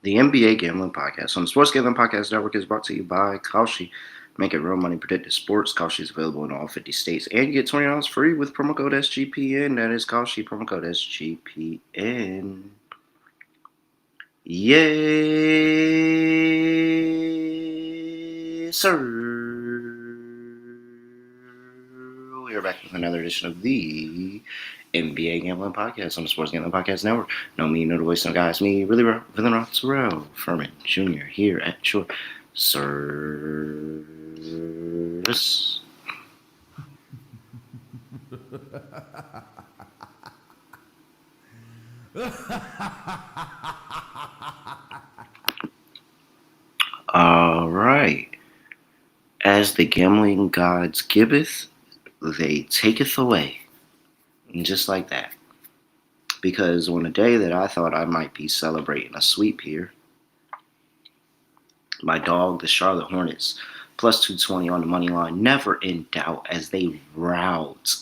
The NBA Gambling Podcast on the Sports Gambling Podcast Network is brought to you by Kalshi. Make it real money, predictive sports. Kalshi is available in all 50 states, and you get $20 free with promo code SGPN. That is Kalshi, promo code SGPN. Yes, sir. We are back with another edition of the NBA Gambling Podcast on the Sports Gambling Podcast Network. No me, no the voice, no guys. Me, really, villain Terrell Furman Jr. here at your service. All right. As the gambling gods giveth, they taketh away. And just like that. Because on a day that I thought I might be celebrating a sweep here, my dog, the Charlotte Hornets, plus 220 on the money line, never in doubt as they rout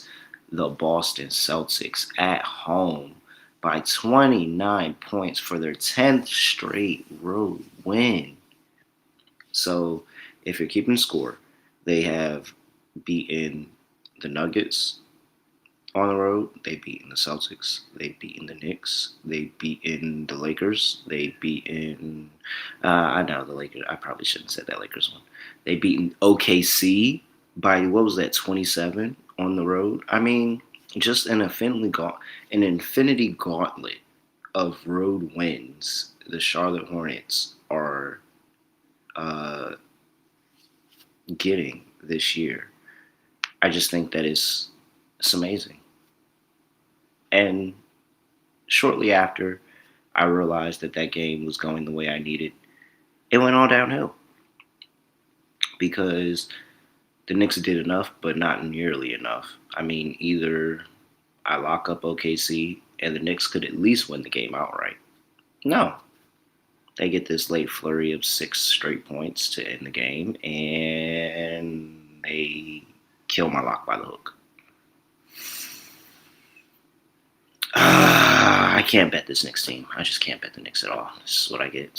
the Boston Celtics at home by 29 points for their 10th straight road win. So if you're keeping score, they have beaten the Nuggets on the road. They've beaten the Celtics. They've beaten the Knicks. They've beaten the Lakers. They've beaten I know the Lakers. I probably shouldn't have said that Lakers one. They've beaten OKC by, what was that, 27 on the road? I mean, just an infinity gauntlet of road wins the Charlotte Hornets are getting this year. I just think that it's amazing. And shortly after I realized that game was going the way I needed, it went all downhill. Because the Knicks did enough, but not nearly enough. I mean, either I lock up OKC and the Knicks could at least win the game outright. No. They get this late flurry of 6 straight points to end the game, and they kill my lock by the hook. I can't bet this Knicks team. I just can't bet the Knicks at all. This is what I get.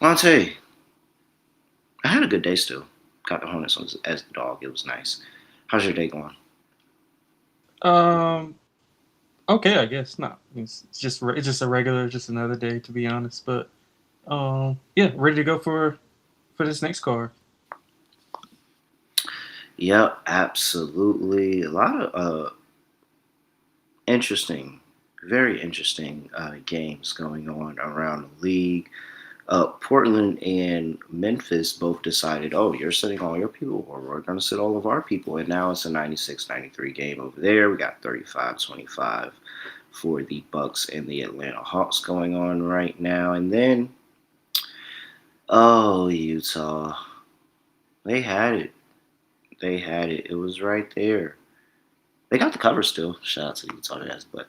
Lonte, I had a good day still. Got the Hornets as the dog. It was nice. How's your day going? Okay, I guess not. It's just a regular, just another day, to be honest. But yeah, ready to go for this next card. Yep, absolutely. A lot of very interesting games going on around the league. Portland and Memphis both decided, oh, you're sitting all your people, or we're going to sit all of our people. And now it's a 96-93 game over there. We got 35-25 for the Bucks and the Atlanta Hawks going on right now. And then, oh, Utah. They had it. It was right there. They got the cover still. Shout out to the Utah Jazz, but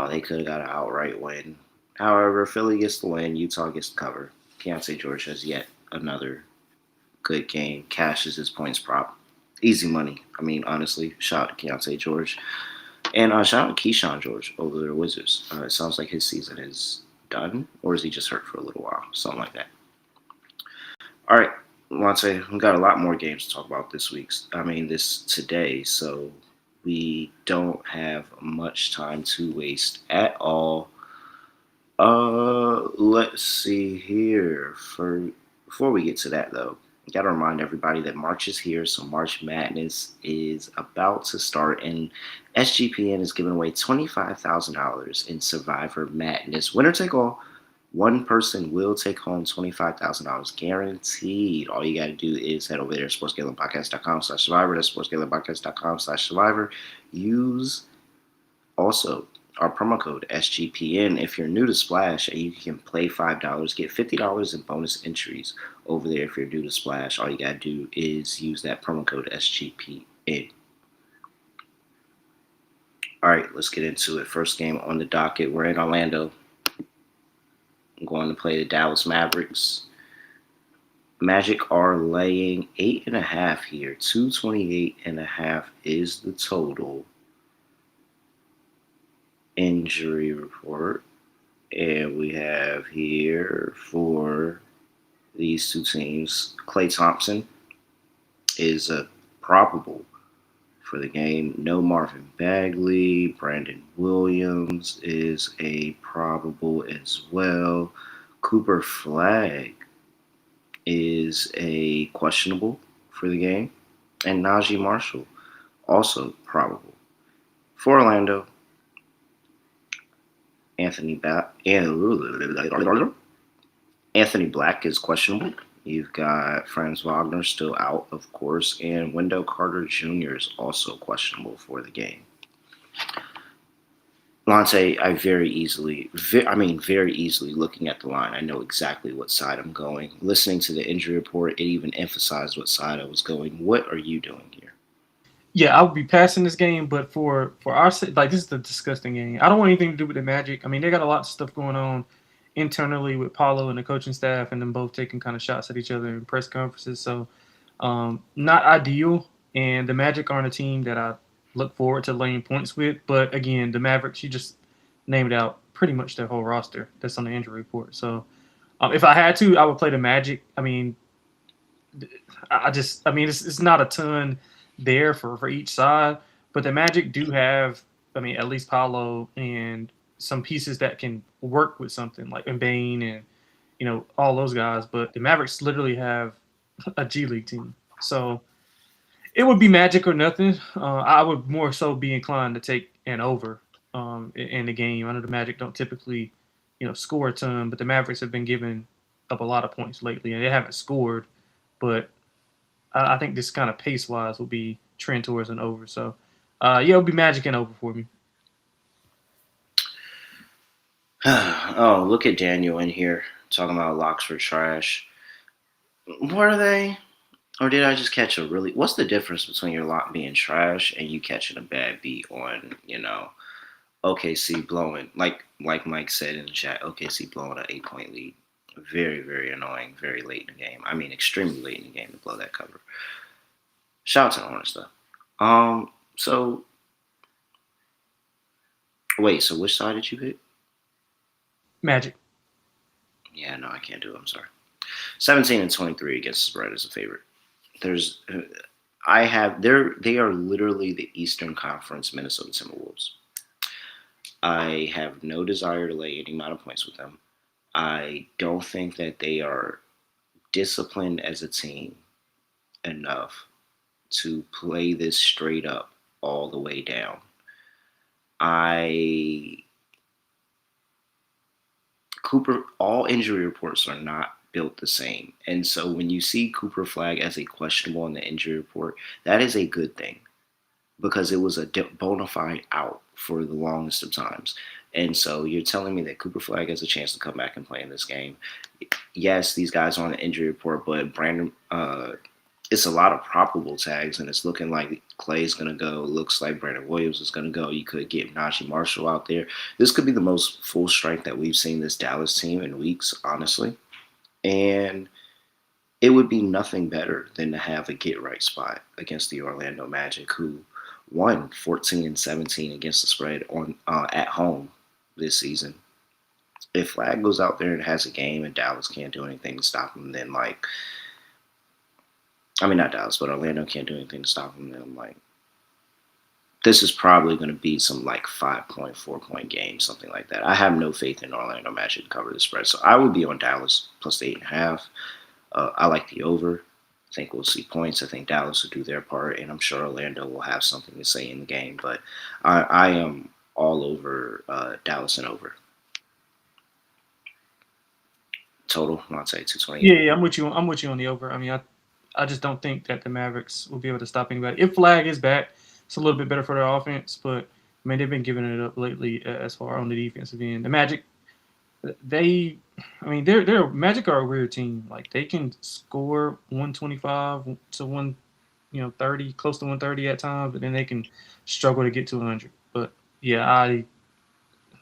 they could have got an outright win. However, Philly gets the win. Utah gets the cover. Keontae George has yet another good game. Cashes his points prop. Easy money. I mean, honestly, shout out to Keontae George. And shout out to Keyshawn George over the Wizards. It sounds like his season is done, or is he just hurt for a little while? Something like that. All right, Lonte, we got a lot more games to talk about this today, so we don't have much time to waste at all. Let's see here. Before we get to that, though, got to remind everybody that March is here, so March Madness is about to start, and SGPN is giving away $25,000 in Survivor Madness. Winner take all. One person will take home $25,000 guaranteed. All you got to do is head over there to sportsgamblingpodcast.com/survivor. That's sportsgamblingpodcast.com/survivor. Use also our promo code SGPN if you're new to Splash, and you can play $5, get $50 in bonus entries over there if you're new to Splash. All you got to do is use that promo code SGPN. All right, let's get into it. First game on the docket. We're in Orlando. I'm going to play the Dallas Mavericks. Magic are laying 8.5 here. 228.5 is the total. Injury report. And we have here for these two teams, Klay Thompson is a probable for the game. No Marvin Bagley. Brandon Williams is a probable as well. Cooper Flag is a questionable for the game. And Najee Marshall, also probable. For Orlando, Anthony Anthony Black is questionable. You've got Franz Wagner still out, of course, and Wendell Carter Jr. is also questionable for the game. Lonte, very easily looking at the line, I know exactly what side I'm going. Listening to the injury report, it even emphasized what side I was going. What are you doing here? Yeah, I would be passing this game, but for our like this is a disgusting game. I don't want anything to do with the Magic. I mean, they got a lot of stuff going on internally with Paulo and the coaching staff, and them both taking kind of shots at each other in press conferences. So, not ideal. And the Magic aren't a team that I look forward to laying points with. But again, the Mavericks, you just named out pretty much their whole roster that's on the injury report. So, if I had to, I would play the Magic. I mean, it's not a ton there for each side, but the Magic do have, I mean, at least Paolo and some pieces that can work with something like Mbane and all those guys. But the Mavericks literally have a G League team, so it would be Magic or nothing. I would more so be inclined to take an over in the game. I know the Magic don't typically, score a ton, but the Mavericks have been giving up a lot of points lately, and they haven't scored. But I think this kind of pace wise will be trend towards an over. So, yeah, it'll be Magic and over for me. Oh, look at Daniel in here talking about locks for trash. Were they? Or did I just catch a really? What's the difference between your lock being trash and you catching a bad beat on, OKC blowing, like Mike said in the chat, OKC blowing an 8-point lead. Very, very annoying, very late in the game. I mean, extremely late in the game to blow that cover. Shout out to the Hornets, though. So, wait, so which side did you pick? Magic. Yeah, no, I can't do it. I'm sorry. 17 and 23 against the spread is a favorite. They are literally the Eastern Conference Minnesota Timberwolves. I have no desire to lay any amount of points with them. I don't think that they are disciplined as a team enough to play this straight up all the way down. All injury reports are not built the same. And so when you see Cooper Flag as a questionable in the injury report, that is a good thing because it was a bona fide out for the longest of times. And so you're telling me that Cooper Flag has a chance to come back and play in this game. Yes, these guys are on the injury report, but Brandon, it's a lot of probable tags, and it's looking like Klay's going to go. Looks like Brandon Williams is going to go. You could get Najee Marshall out there. This could be the most full strength that we've seen this Dallas team in weeks, honestly. And it would be nothing better than to have a get-right spot against the Orlando Magic, who won 14 and 17 against the spread at home this season. If Flag goes out there and has a game and Dallas can't do anything to stop him, then not Dallas, but Orlando can't do anything to stop him, then this is probably going to be some 5-point, 4-point game, something like that. I have no faith in Orlando Magic to cover the spread, so I would be on Dallas plus the 8.5. I like the over. I think we'll see points. I think Dallas will do their part, and I'm sure Orlando will have something to say in the game. But I am all over Dallas and over. Total, I'd say 220. Yeah, I'm with you. I'm with you on the over. I mean, I just don't think that the Mavericks will be able to stop anybody. If Flag is back, it's a little bit better for their offense, but I mean they've been giving it up lately as far on the defensive end. The Magic, their Magic are a weird team. They can score 125 to 130, close to 130 at times, but then they can struggle to get to 100. But yeah,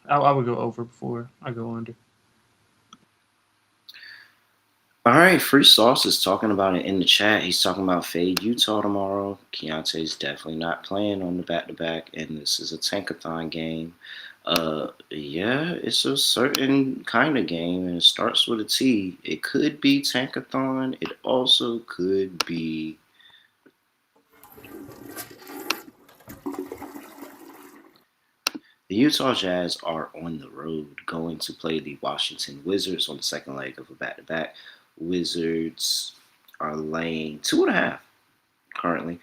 I would go over before I go under. All right, Free Sauce is talking about it in the chat. He's talking about fade Utah tomorrow. Keontae's definitely not playing on the back-to-back, and this is a tankathon game. Yeah, it's a certain kind of game, and it starts with a T. It could be Tankathon. It also could be. The Utah Jazz are on the road going to play the Washington Wizards on the second leg of a back-to-back. Wizards are laying 2.5 currently.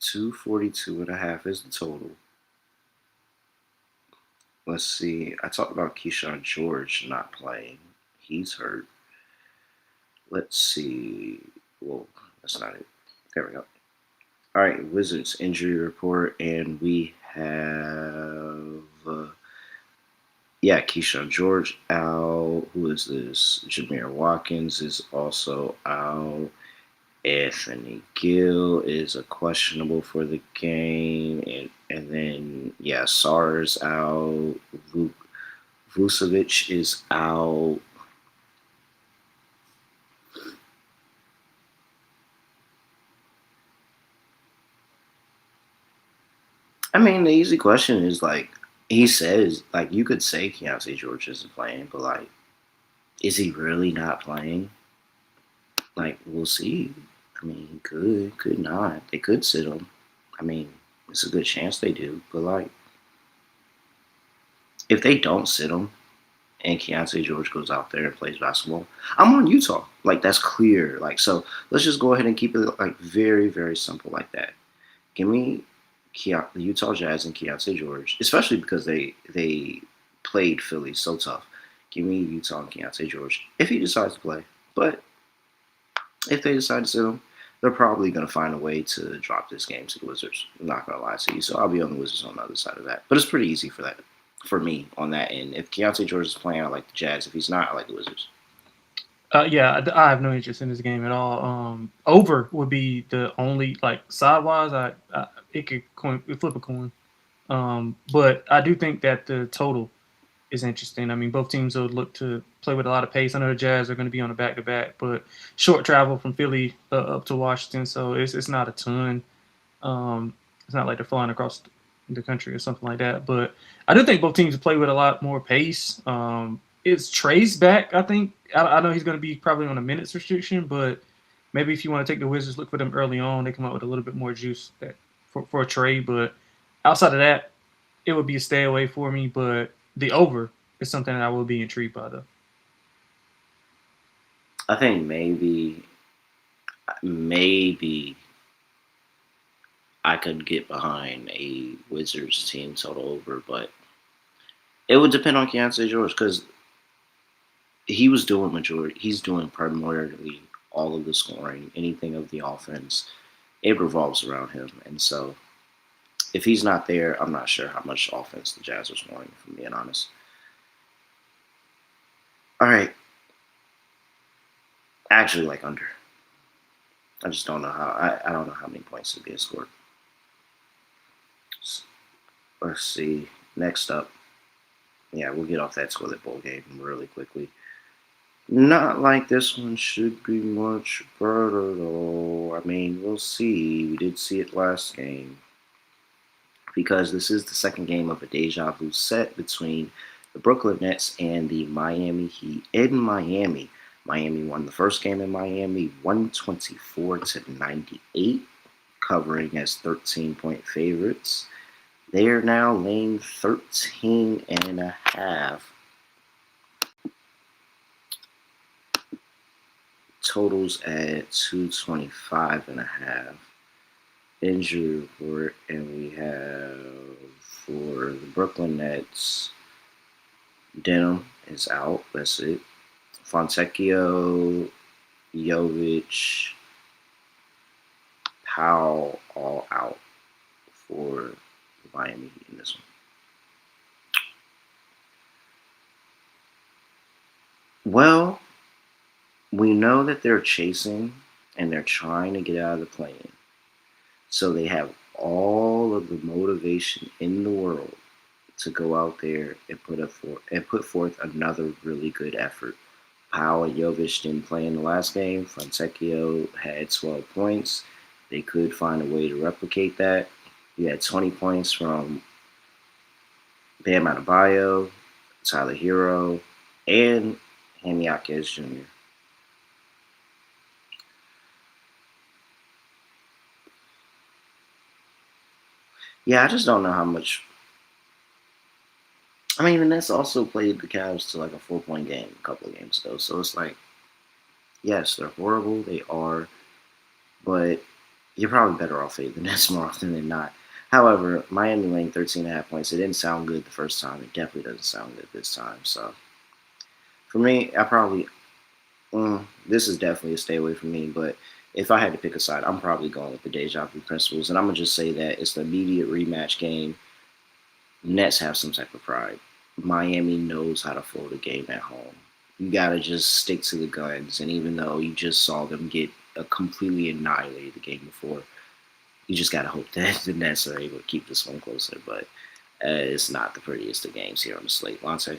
242.5 is the total. Let's see. I talked about Keyshawn George not playing. He's hurt. Let's see. Whoa, that's not it. There we go. All right, Wizards injury report, and we have Keyshawn George out. Who is this? Jameer Watkins is also out. Anthony Gill is a questionable for the game, and then SAR's out. Vucevic is out. I mean, the easy question is like he says, like you could say Keontae George isn't playing, but like, is he really not playing? Like, we'll see. I mean, he could not. They could sit him. I mean, it's a good chance they do, but like, if they don't sit him and Keontae George goes out there and plays basketball, I'm on Utah. Like, that's clear. Like, so let's just go ahead and keep it like very, very simple like that. Give me the Utah Jazz and Keontae George, especially because they played Philly so tough. Give me Utah and Keontae George if he decides to play. But if they decide to sit him, they're probably going to find a way to drop this game to the Wizards. I'm not going to lie to you. So I'll be on the Wizards on the other side of that. But it's pretty easy for that, for me on that end. If Keontae George is playing, I like the Jazz. If he's not, I like the Wizards. I have no interest in this game at all. Over would be the only like sidewise. It could flip a coin. But I do think that the total is interesting. I mean, both teams will look to play with a lot of pace. I know the Jazz are going to be on a back-to-back, but short travel from Philly up to Washington, so it's not a ton. It's not like they're flying across the country or something like that. But I do think both teams play with a lot more pace. It's Trey's back, I think. I know he's going to be probably on a minutes restriction, but maybe if you want to take the Wizards, look for them early on. They come out with a little bit more juice for a trade. But outside of that, it would be a stay away for me. But the over is something that I will be intrigued by, though. I think maybe I could get behind a Wizards team total over, but it would depend on Keontae George because he's doing primarily all of the scoring, anything of the offense. It revolves around him. And so if he's not there, I'm not sure how much offense the Jazz are scoring, if I'm being honest. All right. Actually, like under. I just don't know how. I don't know how many points are being scored. Let's see. Next up. Yeah, we'll get off that toilet bowl game really quickly. Not like this one should be much better, though. I mean, we'll see. We did see it last game. Because this is the second game of a deja vu set between the Brooklyn Nets and the Miami Heat in Miami. Miami won the first game in Miami 124-98, covering as 13-point favorites. They are now laying 13.5. Totals at 225.5. Injury report, and we have for the Brooklyn Nets, Denham is out. That's it. Fontecchio, Jovic, Powell, all out for Miami Heat in this one. Well, we know that they're chasing and they're trying to get out of the play-in. So they have all of the motivation in the world to go out there and put forth another really good effort. Powell and Jovic didn't play in the last game. Fontecchio had 12 points. They could find a way to replicate that. You had 20 points from Bam Adebayo, Tyler Hero, and Hamiakis Jr. Yeah, I just don't know how much. I mean, the Nets also played the Cavs to like a 4-point game a couple of games ago. So it's like, yes, they're horrible. They are. But you're probably better off fading the Nets more often than not. However, Miami laying 13.5 points. It didn't sound good the first time. It definitely doesn't sound good this time. So for me, I probably this is definitely a stay away from me. But if I had to pick a side, I'm probably going with the deja vu principles, and I'm gonna just say that it's the immediate rematch game. Nets have some type of pride. Miami knows how to fold a game at home. You gotta just stick to the guns, and even though you just saw them get completely annihilated the game before, you just gotta hope that the Nets are able to keep this one closer. But it's not the prettiest of games here on the slate. Lonte.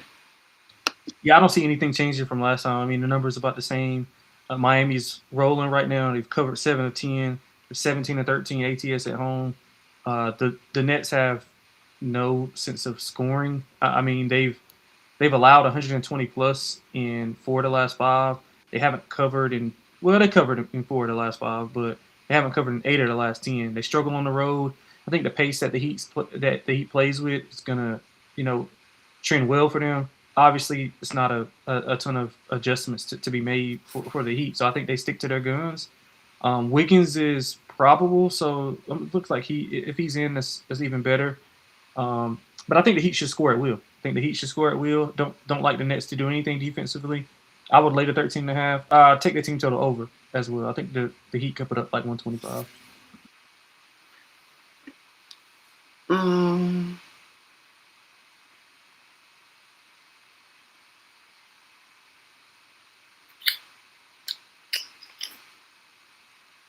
Yeah, I don't see anything changing from last time. I mean, the number's about the same. Miami's rolling right now. They've covered 7 of 10. They're 17 of 13 ATS at home. The Nets have no sense of scoring. I mean, they've allowed 120 plus in 4 of the last 5. They haven't covered in they covered in 4 of the last 5, but they haven't covered in 8 of the last 10. They struggle on the road. I think the pace that the Heat plays with is gonna you know trend well for them. Obviously, it's not a ton of adjustments to be made for the Heat, so I think they stick to their guns. Wiggins is probable, so it looks like if he's in, that's even better. But I think the Heat should score at will. I think the Heat should score at will. Don't like the Nets to do anything defensively. I would lay the 13.5. Take the team total over as well. I think the Heat could put up like 125. Mm,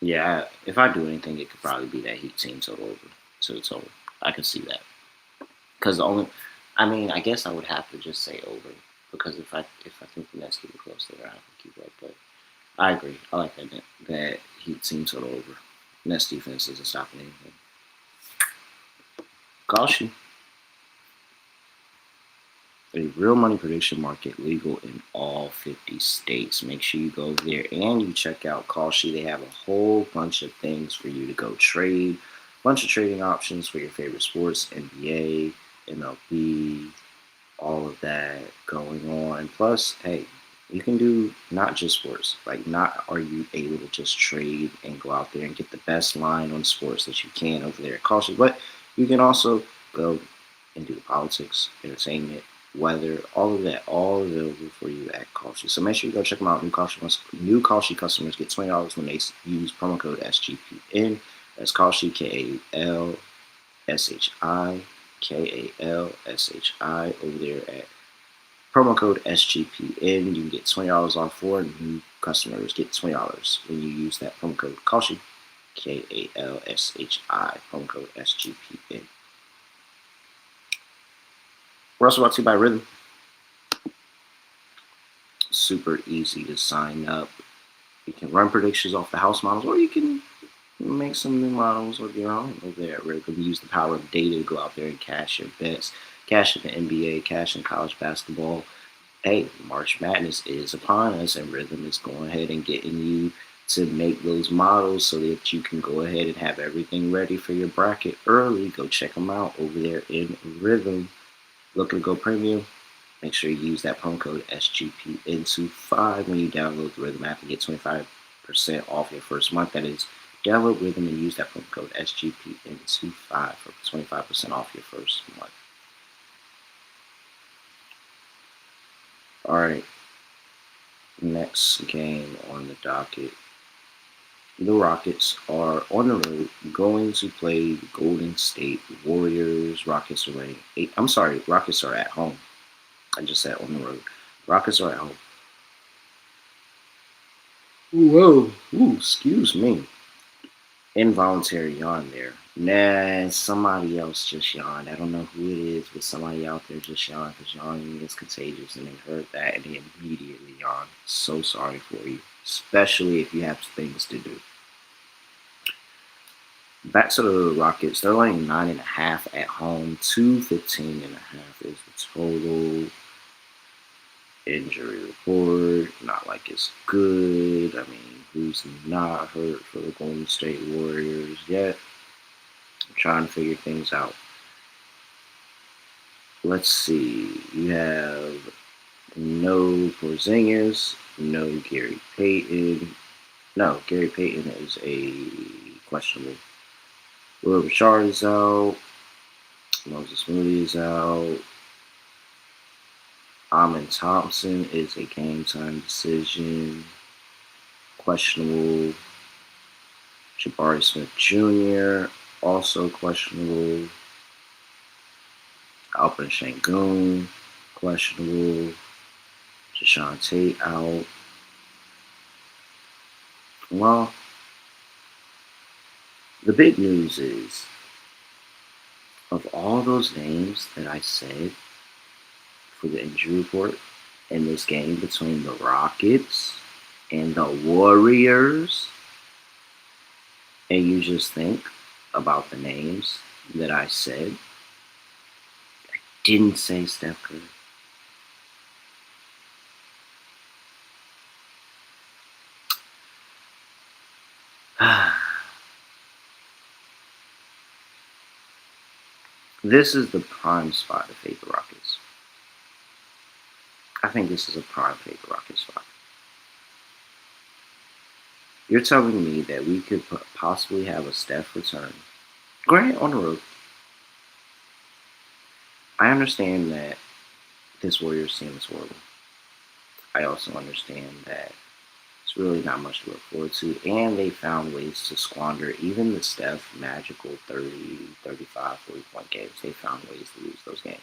yeah, if I do anything, it could probably be that Heat team total over to the total. I could see that because the only, I mean, I guess I would have to just say over because if I think the Nets keep it close, then I have to keep it up. But I agree. I like that Heat team total over. Nets defense isn't stopping anything. Caution. A real money prediction market legal in all 50 states. Make sure you go there and you check out Kalshi. They have a whole bunch of things for you to go trade. Bunch of trading options for your favorite sports, NBA, MLB, all of that going on. Plus, hey, you can do not just sports. Like, not are you able to just trade and go out there and get the best line on sports that you can over there at Kalshi, but you can also go and do the politics, entertainment, weather, all of that, all available for you at Kalshi. So make sure you go check them out. New Kalshi customers get $20 when they use promo code SGPN. That's Kalshi, KALSHI, KALSHI over there at promo code SGPN. You can get $20 off for new customers. Get $20 when you use that promo code Kalshi, KALSHI, promo code SGPN. We're also brought to you by Rhythm. Super easy to sign up. You can run predictions off the house models, or you can make some new models of your own over there at Rhythm. Use the power of data to go out there and cash your bets. Cash in the NBA, cash in college basketball. Hey, March Madness is upon us, and Rhythm is going ahead and getting you to make those models so that you can go ahead and have everything ready for your bracket early. Go check them out over there in Rhythm. Looking to go premium? Make sure you use that promo code SGPN25 when you download the Rhythm app and get 25% off your first month. That is, download Rhythm and use that promo code SGPN25 for 25% off your first month. All right, next game on the docket. The Rockets are on the road going to play Golden State Warriors. Rockets are laying 8. I'm sorry, Rockets are at home. I just said on the road. Rockets are at home. Whoa. Ooh, excuse me. Involuntary yawn there. Nah, somebody else just yawned. I don't know who it is, but somebody out there just yawned because yawning is contagious, and they heard that and they immediately yawned. So sorry for you, especially if you have things to do. Back to the Rockets. They're laying 9.5 at home. 215.5 is the total. Injury report, not like it's good. I mean, who's not hurt for the Golden State Warriors yet? I'm trying to figure things out. Let's see. You have no Porzingis, no Gary Payton. No, Gary Payton is a questionable. Will Richard is out. Moses Moody is out. Amin Thompson is a game time decision. Questionable. Jabari Smith Jr. also questionable. Alperen Sengun questionable. Jashawn Tate out. Well, the big news is, of all those names that I said for the injury report in this game between the Rockets and the Warriors, and you just think about the names that I said, I didn't say Steph Curry. This is the prime spot to fade the Rockets. I think this is a prime fade the Rockets spot. You're telling me that we could possibly have a Steph return. Granted, on the road. I understand that this Warriors team is horrible. I also understand that it's really not much to look forward to, and they found ways to squander even the Steph magical 30, 35, 40-point games. They found ways to lose those games.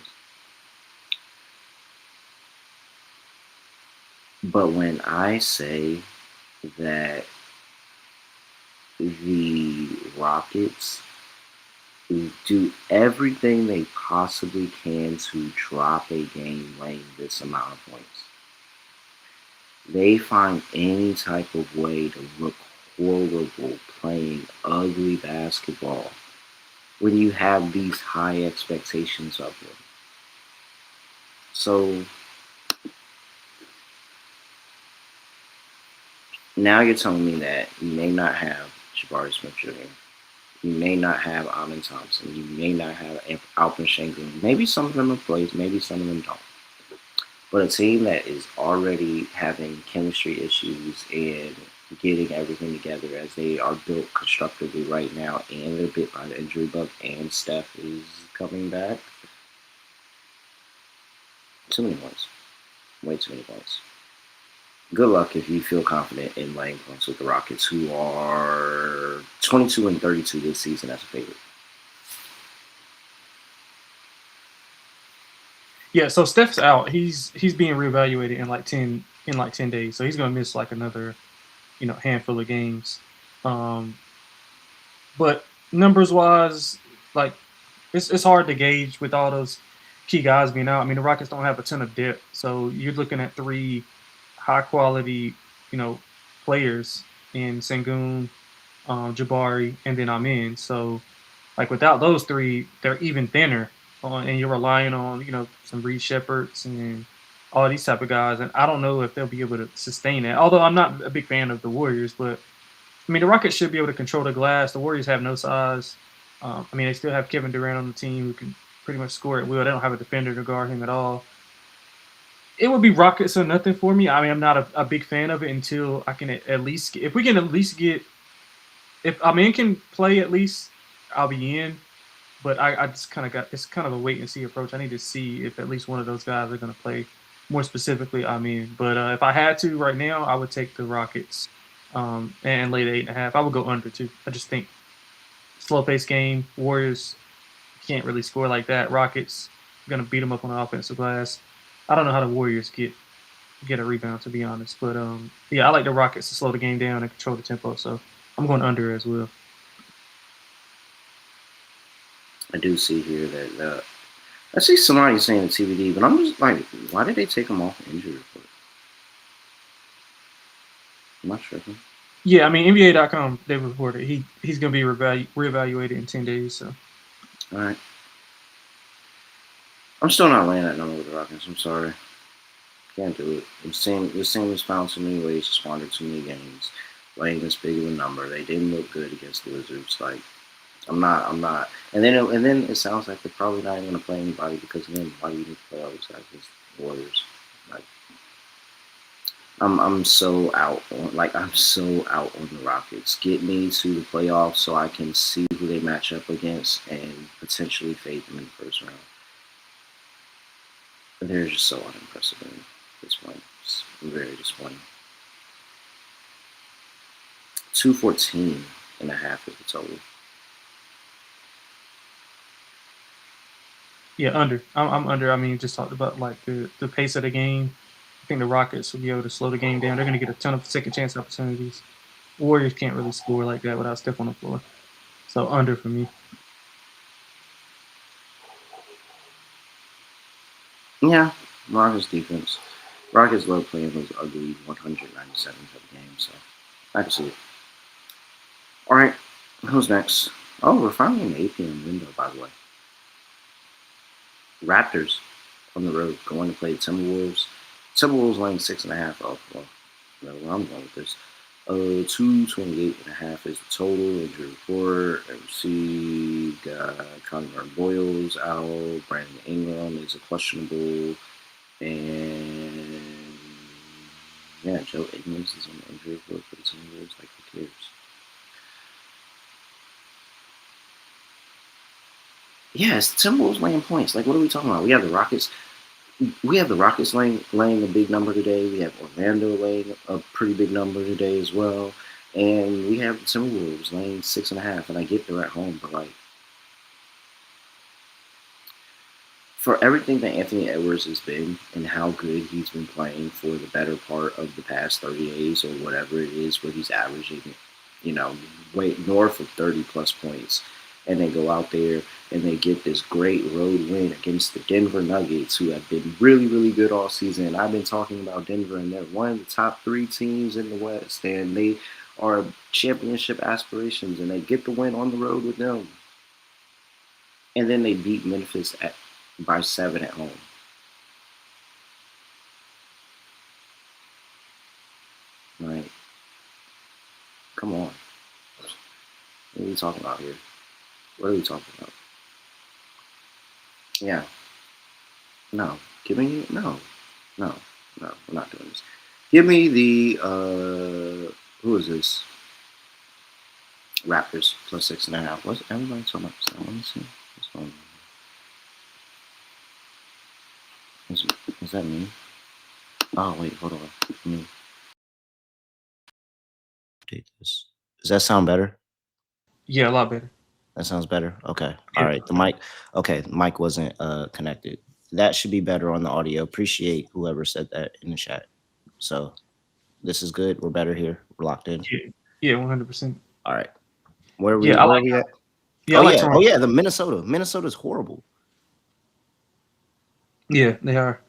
But when I say that the Rockets do everything they possibly can to drop a game laying this amount of points, they find any type of way to look horrible playing ugly basketball when you have these high expectations of them. So now you're telling me that you may not have Jabari Smith Jr., you may not have Amin Thompson, you may not have Alperen Sengun. Maybe some of them have played, maybe some of them don't. But a team that is already having chemistry issues and getting everything together as they are built constructively right now, and they're bit by the injury bug, and Steph is coming back. Too many points. Way too many points. Good luck if you feel confident in laying points with the Rockets, who are 22-32 this season as a favorite. Yeah, so Steph's out. He's being reevaluated in like 10 days. So he's gonna miss like another, handful of games. But numbers wise, like it's hard to gauge with all those key guys being out. I mean, the Rockets don't have a ton of depth, so you're looking at three high quality, players in Sengun, Jabari, and then Amin. So, like without those three, they're even thinner, and you're relying on some Reed Shepherds and all these type of guys. And I don't know if they'll be able to sustain that. Although I'm not a big fan of the Warriors, but I mean the Rockets should be able to control the glass. The Warriors have no size. I mean they still have Kevin Durant on the team who can pretty much score at will. They don't have a defender to guard him at all. It would be Rockets or nothing for me. I mean, I'm not a big fan of it until I can at least if we can at least get if Amin can play at least, I'll be in. But I just kind of got it's kind of a wait and see approach. I need to see if at least one of those guys are going to play. More specifically, Amin. But if I had to right now, I would take the Rockets and lay the 8.5. I would go under too. I just think slow paced game. Warriors can't really score like that. Rockets going to beat them up on the offensive glass. I don't know how the Warriors get a rebound, to be honest. But yeah, I like the Rockets to slow the game down and control the tempo. So I'm going under as well. I do see here that I see somebody saying the TBD, but I'm just like, why did they take him off the injury report? I'm not sure. Yeah, I mean NBA.com they reported he's going to be reevaluated in 10 days. So All right. I'm still not laying that number with the Rockets. I'm sorry. Can't do it. The same was found too many ways to squander too many games. Laying this big of a number. They didn't look good against the Wizards. Like I'm not. And then it sounds like they're probably not even gonna play anybody because then why do you need to play all these guys against the Warriors? Like I'm so out on the Rockets. Get me to the playoffs so I can see who they match up against and potentially fade them in the first round. They're just so unimpressive at this point. It's very disappointing. 214.5 is the total. yeah, under. I'm under. I mean, just talked about like the pace of the game. I think the Rockets will be able to slow the game down. They're going to get a ton of second chance opportunities. Warriors can't really score like that without Steph on the floor. So under for me. Yeah, Rockets defense. Rockets love playing those ugly 197 type games, so I can see it. All right, who's next? Oh, we're finally in the 8 p.m. window, by the way. Raptors on the road going to play the Timberwolves. Timberwolves laying 6.5. Oh, well, no, where I'm going with this. 228.5 is the total. Injury report. Received. Connor Boyles out. Brandon Ingram is a questionable. And yeah, Joe Ingles is on the injury report for the Timberwolves. Like, who cares? Yeah, it's Timberwolves laying points. Like, what are we talking about? We have the Rockets. We have the Rockets laying a big number today. We have Orlando laying a pretty big number today as well, and we have the Timberwolves laying 6.5. And I get they're at home, but like for everything that Anthony Edwards has been and how good he's been playing for the better part of the past 30 days or whatever it is, where he's averaging, way north of 30 plus points, and they go out there and they get this great road win against the Denver Nuggets, who have been really, really good all season. I've been talking about Denver, and they're one of the top 3 teams in the West, and they are championship aspirations, and they get the win on the road with them. And then they beat Memphis by 7 at home. Like, come on. What are we talking about here? What are we talking about? Yeah. No. Give me no. No. We're not doing this. Give me the who is this? Raptors plus 6.5. What's everybody talking about? Let me see. What's going on? Is that me? Oh wait, hold on. Let me update this. Does that sound better? Yeah, a lot better. That sounds better. Okay. All Yeah, right. The mic. Okay. The mic wasn't connected. That should be better on the audio. Appreciate whoever said that in the chat. So this is good. We're better here. We're locked in. yeah, 100%. All right. Where are we? Yeah, Where are we at? I Oh like yeah. Oh Toronto. yeah. The Minnesota. Minnesota's horrible. Yeah, they are.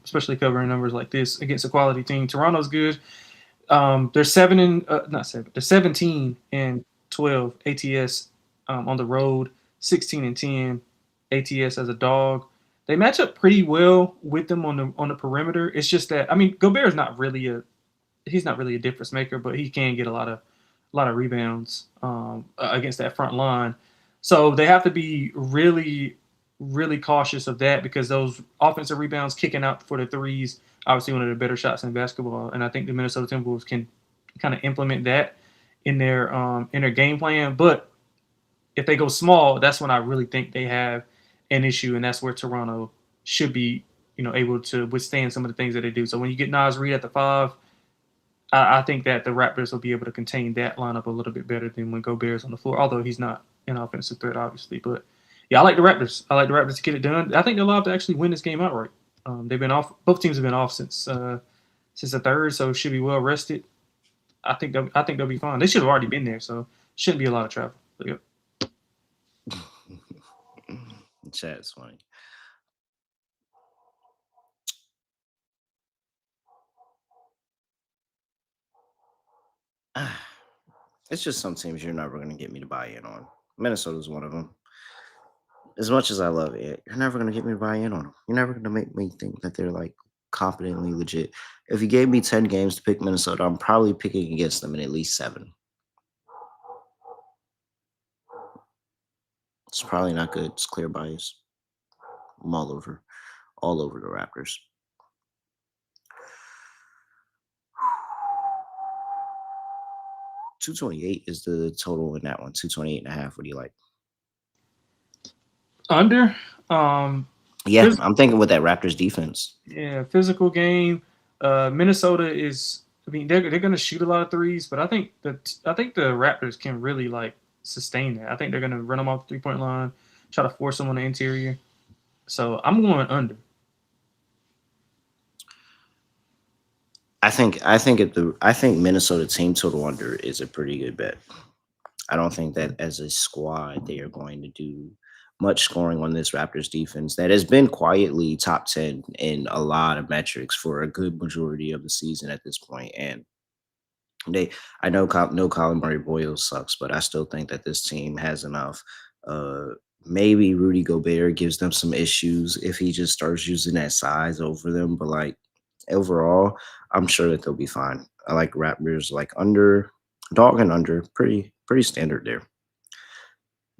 Especially covering numbers like this against a quality team. Toronto's good. They're seven and not seven. They're 17-12 ATS on the road. 16-10 ATS as a dog. They match up pretty well with them on the perimeter. It's just that I mean Gobert is not really he's not really a difference maker, but he can get a lot of rebounds against that front line. So they have to be really, really cautious of that because those offensive rebounds kicking out for the threes, obviously one of the better shots in basketball. And I think the Minnesota Timberwolves can kind of implement that in their game plan. But if they go small, that's when I really think they have an issue, and that's where Toronto should be, able to withstand some of the things that they do. So when you get Nas Reed at the 5, I think that the Raptors will be able to contain that lineup a little bit better than when Gobert's on the floor, although he's not an offensive threat, obviously. But yeah, I like the Raptors. I like the Raptors to get it done. I think they're allowed to actually win this game outright. They've been off. Both teams have been off since the third, so should be well rested. I think they'll be fine. They should have already been there, so shouldn't be a lot of travel. But, yeah. Chat's funny. It's just some teams you're never going to get me to buy in on. Minnesota's one of them. As much as I love it, you're never going to get me to buy in on them. You're never going to make me think that they're like competently legit. If you gave me 10 games to pick Minnesota, I'm probably picking against them in at least 7. It's probably not good. It's clear bias. I'm all over the Raptors. 228 is the total in that one. 228.5. What do you like? Under. Um, Yeah, I'm thinking with that Raptors defense. Yeah, physical game. Minnesota is. I mean, they're going to shoot a lot of threes, but I think the Raptors can really like sustain that. I think they're going to run them off the 3 point line, try to force them on the interior. So I'm going under. I think Minnesota team total under is a pretty good bet. I don't think that as a squad they are going to do much scoring on this Raptors defense that has been quietly top 10 in a lot of metrics for a good majority of the season at this point. And I know no Colin Murray Boyle sucks, but I still think that this team has enough. Uh, Maybe Rudy Gobert gives them some issues if he just starts using that size over them, but like overall, I'm sure that they'll be fine. I like Raptors like under dog and under pretty standard there.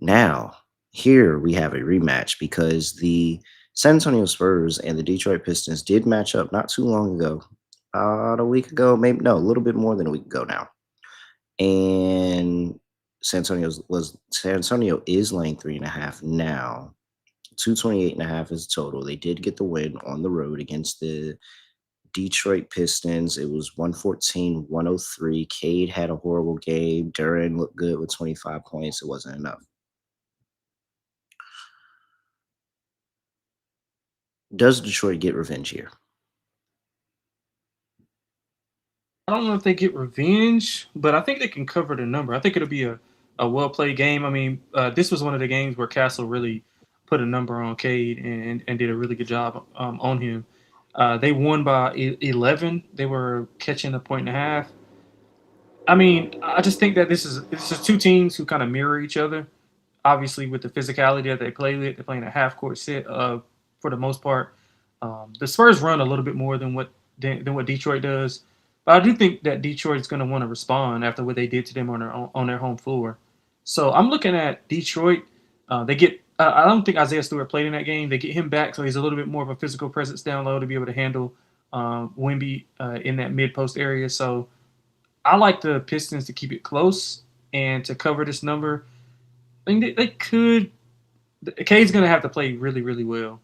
Now, here we have a rematch because the San Antonio Spurs and the Detroit Pistons did match up not too long ago. About a week ago, maybe no, a little bit more than a week ago now. And San Antonio is laying 3.5 now. 228.5 is total. They did get the win on the road against the Detroit Pistons. It was 114-103. Cade had a horrible game. Duran looked good with 25 points. It wasn't enough. Does Detroit get revenge here? I don't know if they get revenge, but I think they can cover the number. I think it'll be a well played game. I mean, this was one of the games where Castle really put a number on Cade and did a really good job on him. They won by 11. They were catching a point and a half. I mean, I just think that this is two teams who kind of mirror each other. Obviously, with the physicality that they play with, they're playing a half court set for the most part. The Spurs run a little bit more than what Detroit does, but I do think that Detroit is going to want to respond after what they did to them on their home floor. So I'm looking at Detroit. They get. I don't think Isaiah Stewart played in that game. They get him back, so he's a little bit more of a physical presence down low to be able to handle Wemby in that mid post area. So I like the Pistons to keep it close and to cover this number. I mean, they could. Cade's going to have to play really, really well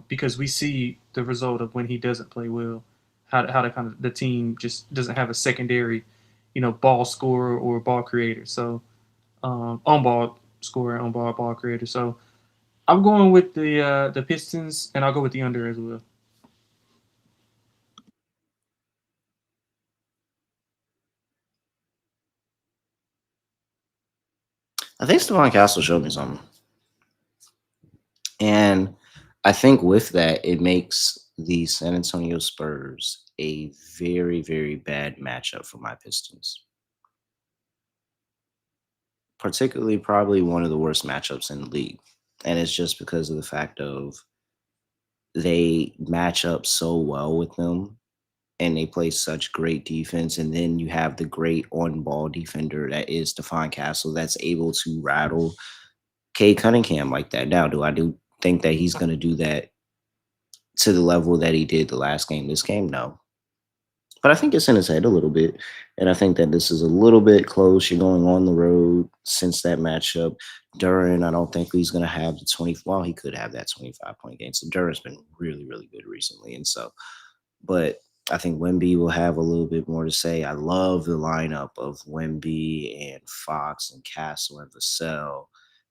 because we see the result of when he doesn't play well, how the team just doesn't have a secondary, ball scorer or ball creator. So on ball scorer, on ball creator. So I'm going with the Pistons, and I'll go with the under as well. I think Stephon Castle showed me something. And I think with that, it makes the San Antonio Spurs a very, very bad matchup for my Pistons. Particularly, probably one of the worst matchups in the league. And it's just because of the fact of they match up so well with them and they play such great defense. And then you have the great on ball defender that is Stephon Castle that's able to rattle Cade Cunningham like that. Now, do think that he's going to do that to the level that he did the last game? This game, no. But I think it's in his head a little bit. And I think that this is a little bit close. You're going on the road since that matchup. Duran, I don't think he's going to have the 20. Well, he could have that 25-point game. So Duran's been really, really good recently. And so, but I think Wemby will have a little bit more to say. I love the lineup of Wemby and Fox and Castle and Vassell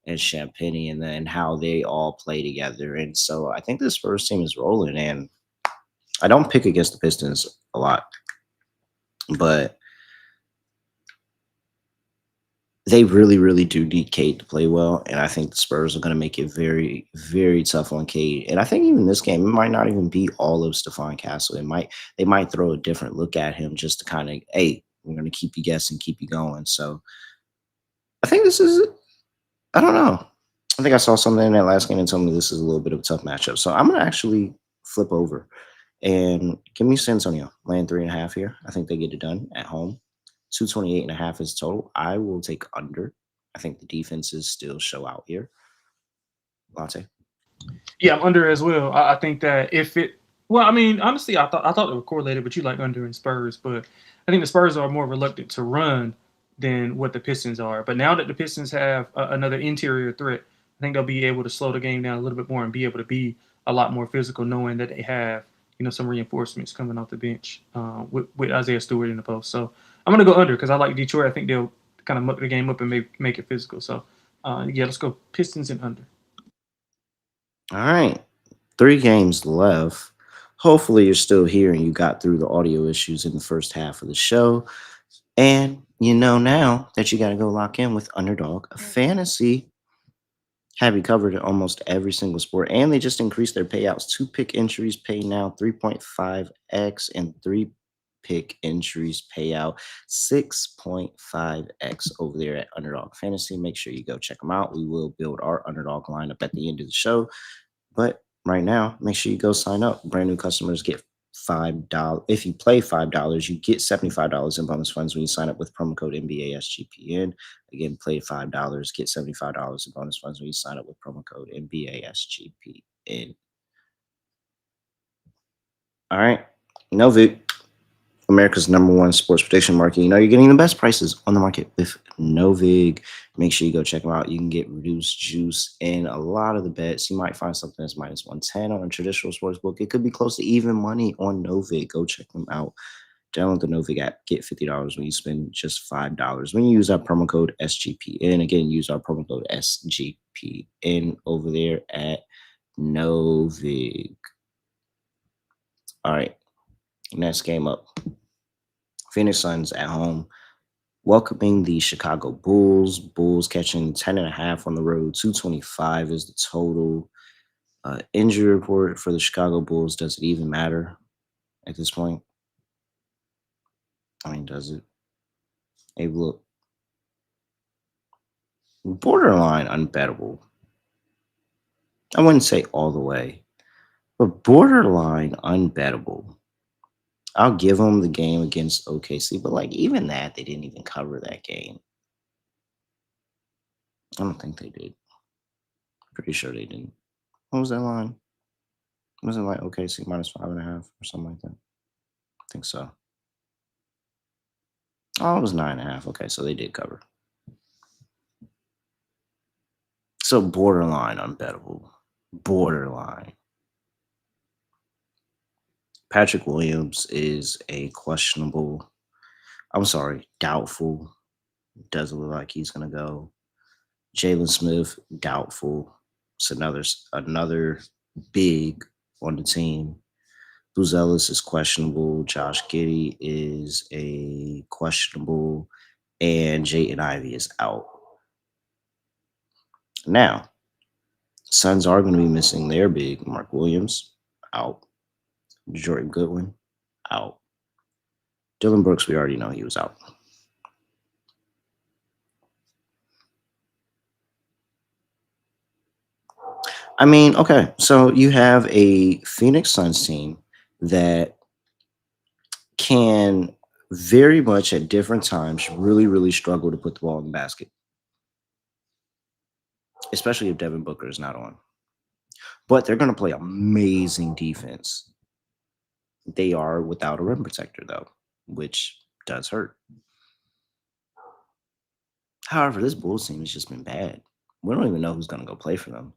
and Champagny and then how they all play together. And so I think this Spurs team is rolling. And I don't pick against the Pistons a lot, but they really, really do need Cade to play well. And I think the Spurs are going to make it very, very tough on Cade. And I think even this game, it might not even be all of Stephon Castle. They might throw a different look at him just to kind of, hey, We're going to keep you guessing, keep you going. So I think this is, I don't know. I think I saw something in that last game and told me this is a little bit of a tough matchup. So I'm going to actually flip over and give me San Antonio laying 3.5 here. I think they get it done at home. 228.5 is total. I will take under. I think the defenses still show out here. Lonte. Yeah, I'm under as well. I think that if it, well, I mean, honestly, I thought they were correlated, but you like under in Spurs. But I think the Spurs are more reluctant to run than what the Pistons are. But now that the Pistons have another interior threat, I think they'll be able to slow the game down a little bit more and be able to be a lot more physical, knowing that they have some reinforcements coming off the bench with Isaiah Stewart in the post. So I'm gonna go under because I like Detroit. I think they'll kind of muck the game up and make it physical. So yeah, let's go Pistons and under. All right. 3 games left. Hopefully, you're still here and you got through the audio issues in the first half of the show. And you know now that you got to go lock in with Underdog Fantasy. Have you covered in almost every single sport. And they just increased their payouts. 2 pick entries pay now 3.5x, and 3 pick entries pay out 6.5x over there at Underdog Fantasy. Make sure you go check them out. We will build our Underdog lineup at the end of the show. But right now, make sure you go sign up. Brand new customers get $5. If you play $5, you get $75 in bonus funds when you sign up with promo code NBASGPN. Again, play $5, get $75 in bonus funds when you sign up with promo code NBASGPN. All right. Novik, America's #1 sports prediction market. You know you're getting the best prices on the market with Novig. Make sure you go check them out. You can get reduced juice in a lot of the bets. You might find something that's minus 110 on a traditional sports book. It could be close to even money on Novig. Go check them out. Download the Novig app. Get $50 when you spend just $5. When you use our promo code SGPN, again, use our promo code SGPN over there at Novig. All right. Next game up. Phoenix Suns at home, welcoming the Chicago Bulls. Bulls catching 10.5 on the road. 225 is the total. Injury report for the Chicago Bulls. Does it even matter at this point? I mean, does it? Hey, look. Borderline unbettable. I wouldn't say all the way, but borderline unbettable. I'll give them the game against OKC, but like even that, they didn't even cover that game. I don't think they did. Pretty sure they didn't. What was that line? Was it like OKC minus 5.5 or something like that? I think so. Oh, it was 9.5. Okay, so they did cover. So borderline unbettable. Borderline. Patrick Williams is a questionable. I'm sorry, doubtful. Doesn't look like he's gonna go. Jalen Smith, doubtful. It's another big on the team. Buzelis is questionable. Josh Giddey is a questionable. And Jayden Ivey is out. Now, Suns are going to be missing their big. Mark Williams, out. Jordan Goodwin, out. Dylan Brooks, we already know he was out. I mean, okay, so you have a Phoenix Suns team that can very much at different times really, really struggle to put the ball in the basket, especially if Devin Booker is not on. But they're going to play amazing defense. They are without a rim protector, though, which does hurt. However, this Bulls team has just been bad. We don't even know who's going to go play for them.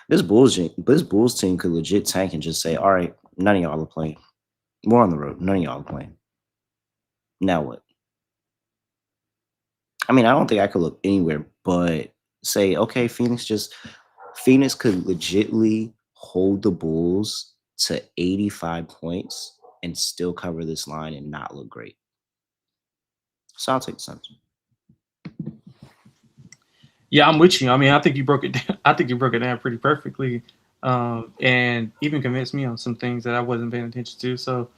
This Bulls team could legit tank and just say, all right, none of y'all are playing. We're on the road. None of y'all are playing. Now what? I mean, I don't think I could look anywhere but say, okay, Phoenix could legitly hold the Bulls to 85 points and still cover this line and not look great. So I'll take the Suns. Yeah, I'm with you. I mean, I think you broke it down. I think you broke it down pretty perfectly, and even convinced me on some things that I wasn't paying attention to. So,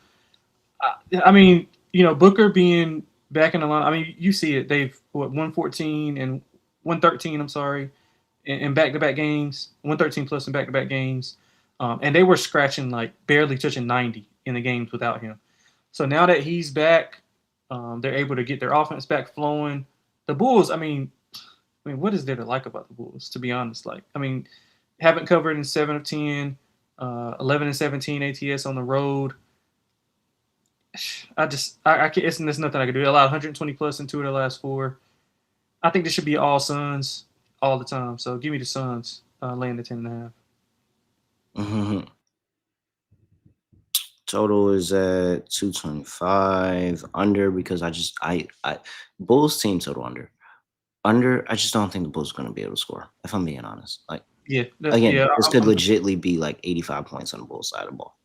I mean, Booker being back in the line. I mean, you see it. They've 114 and 113. I'm sorry, in back-to-back games. 113 plus in back-to-back games, and they were scratching like barely touching 90 in the games without him. So now that he's back, they're able to get their offense back flowing. The Bulls. I mean, what is there to like about the Bulls? To be honest, like I mean, haven't covered in 7 of 10, 11 and 17 ATS on the road. I can't. There's nothing I can do. They allowed 120 plus in 2 of their last 4. I think this should be all Suns all the time. So give me the Suns laying the 10.5. Mhm. Total is at 225 under because I Bulls team total under. I just don't think the Bulls are going to be able to score. If I'm being honest, like Yeah, again, yeah, this could legitly be like 85 points on the Bulls side of the ball.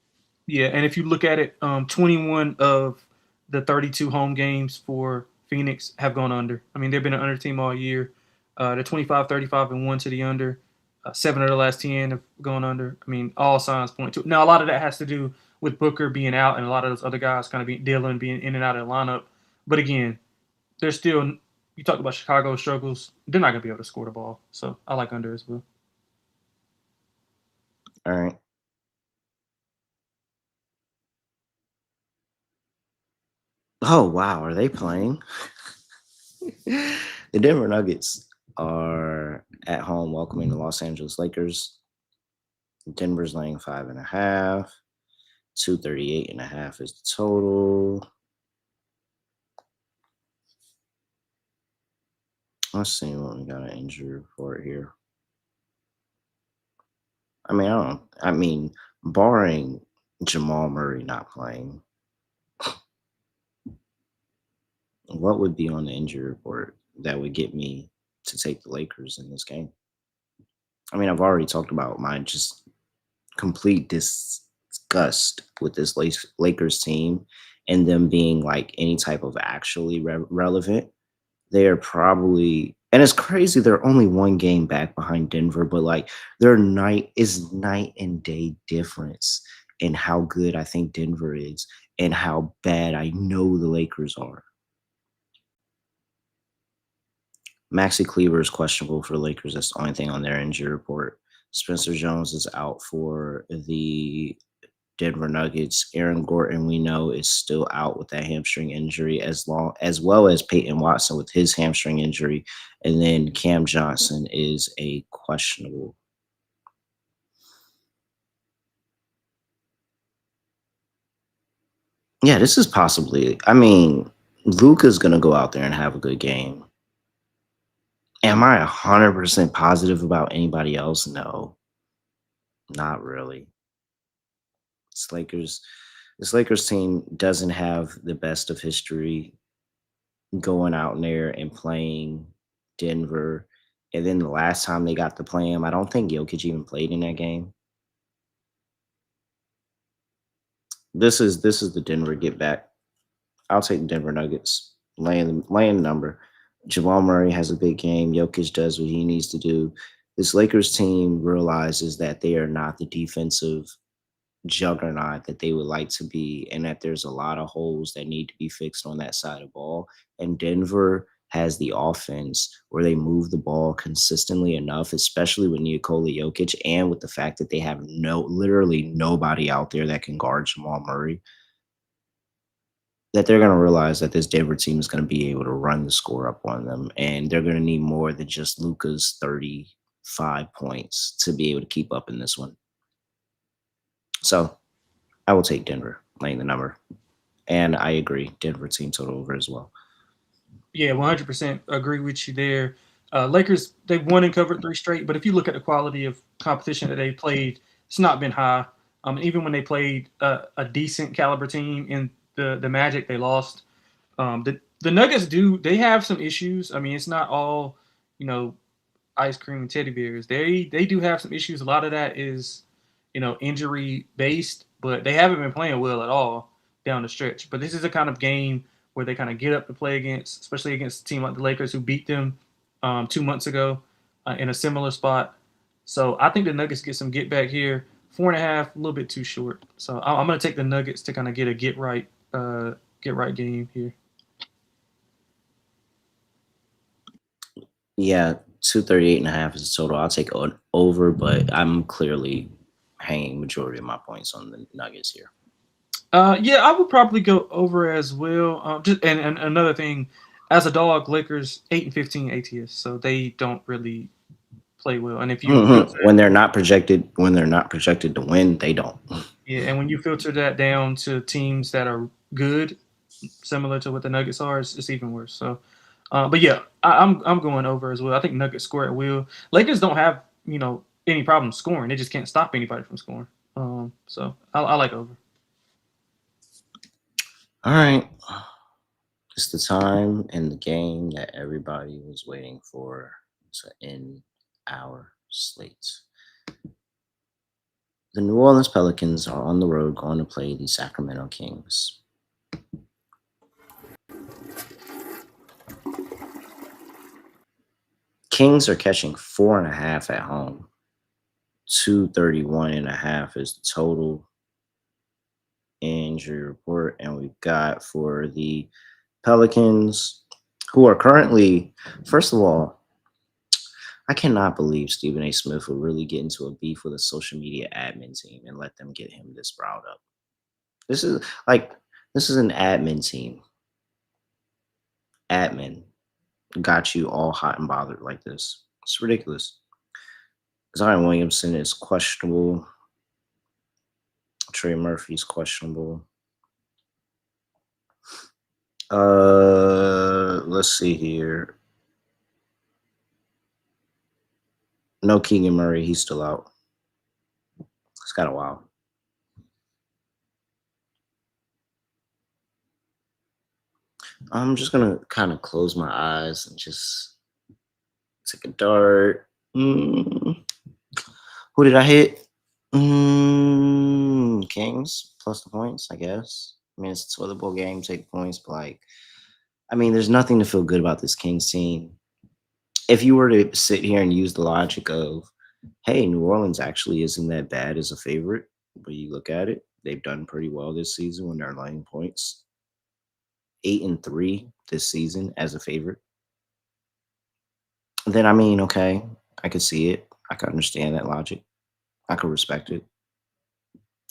yeah. And if you look at it, 21 of the 32 home games for Phoenix have gone under. I mean, they've been an under team all year. They're 25, 35, and 1 to the under. 7 of the last 10 have gone under. I mean, all signs point to it. Now, a lot of that has to do with Booker being out and a lot of those other guys kind of being in and out of the lineup. But again, they're still, you talk about Chicago struggles, they're not going to be able to score the ball. So I like under as well. All right. Oh wow, are they playing? The Denver Nuggets are at home welcoming the Los Angeles Lakers. Denver's laying 5.5. 238.5 is the total. Let's see what we got an injury report here. I mean, barring Jamal Murray not playing, what would be on the injury report that would get me to take the Lakers in this game? I mean, I've already talked about my just complete disgust with this Lakers team and them being like any type of actually relevant. They are probably, and it's crazy. They're only 1 game back behind Denver, but like their night and day difference in how good I think Denver is and how bad I know the Lakers are. Maxi Kleber is questionable for the Lakers. That's the only thing on their injury report. Spencer Jones is out for the Denver Nuggets. Aaron Gordon, we know, is still out with that hamstring injury, as well as Peyton Watson with his hamstring injury, and then Cam Johnson is a questionable. Yeah, this is possibly. I mean, Luka's gonna go out there and have a good game. Am I 100% positive about anybody else? No, not really. This Lakers, this Lakers team doesn't have the best of history going out there and playing Denver. And then the last time they got to play him, I don't think Jokic even played in that game. This is the Denver get back. I'll take the Denver Nuggets laying the number. Jamal Murray has a big game. Jokic does what he needs to do. This Lakers team realizes that they are not the defensive juggernaut that they would like to be, and that there's a lot of holes that need to be fixed on that side of the ball. And Denver has the offense where they move the ball consistently enough, especially with Nikola Jokic and with the fact that they have literally nobody out there that can guard Jamal Murray, that they're going to realize that this Denver team is going to be able to run the score up on them. And they're going to need more than just Luka's 35 points to be able to keep up in this one. So I will take Denver laying the number. And I agree, Denver team total over as well. Yeah, 100% agree with you there. Lakers, they've won and covered 3 straight, but if you look at the quality of competition that they played, it's not been high. Even when they played a decent caliber team in the Magic, they lost. The Nuggets they have some issues. I mean, it's not all, you know, ice cream and teddy bears. They do have some issues. A lot of that is, injury based, but they haven't been playing well at all down the stretch. But this is a kind of game where they kind of get up to play against, especially against a team like the Lakers who beat them 2 months ago in a similar spot. So I think the Nuggets get some get back here. 4.5, a little bit too short. So I'm going to take the Nuggets to kind of get a get right game here. Yeah, 238.5 is the total. I'll take an over, but I'm clearly hanging majority of my points on the Nuggets here. Yeah, I would probably go over as well. And another thing, as a dog, Lakers 8-15 ATS, so they don't really play well. And if you filter, When they're not projected to win, they don't. yeah, and when you filter that down to teams that are good, similar to what the Nuggets are, it's even worse. So, but yeah, I'm going over as well. I think Nuggets score at will. Lakers don't have any problem scoring. They just can't stop anybody from scoring. So I like over. All right. It's the time and the game that everybody was waiting for to end our slate. The New Orleans Pelicans are on the road going to play the Sacramento Kings. Kings are catching 4.5 at home. 231.5 is the total injury report. And we've got for the Pelicans, who are currently, first of all, I cannot believe Stephen A. Smith would really get into a beef with a social media admin team and let them get him this riled up. This is an admin team. Admin got you all hot and bothered like this. It's ridiculous. Zion Williamson is questionable. Trey Murphy's questionable. Let's see here. No Keegan Murray, he's still out. It's kind of wild. I'm just gonna kind of close my eyes and just take a dart. Who did I hit? Kings plus the points, I guess. I mean, it's a toilet bowl game, take points, but there's nothing to feel good about this Kings team. If you were to sit here and use the logic of, hey, New Orleans actually isn't that bad as a favorite, but you look at it, they've done pretty well this season when they're laying points. 8-3 this season as a favorite. Then okay, I could see it. I could understand that logic. I could respect it.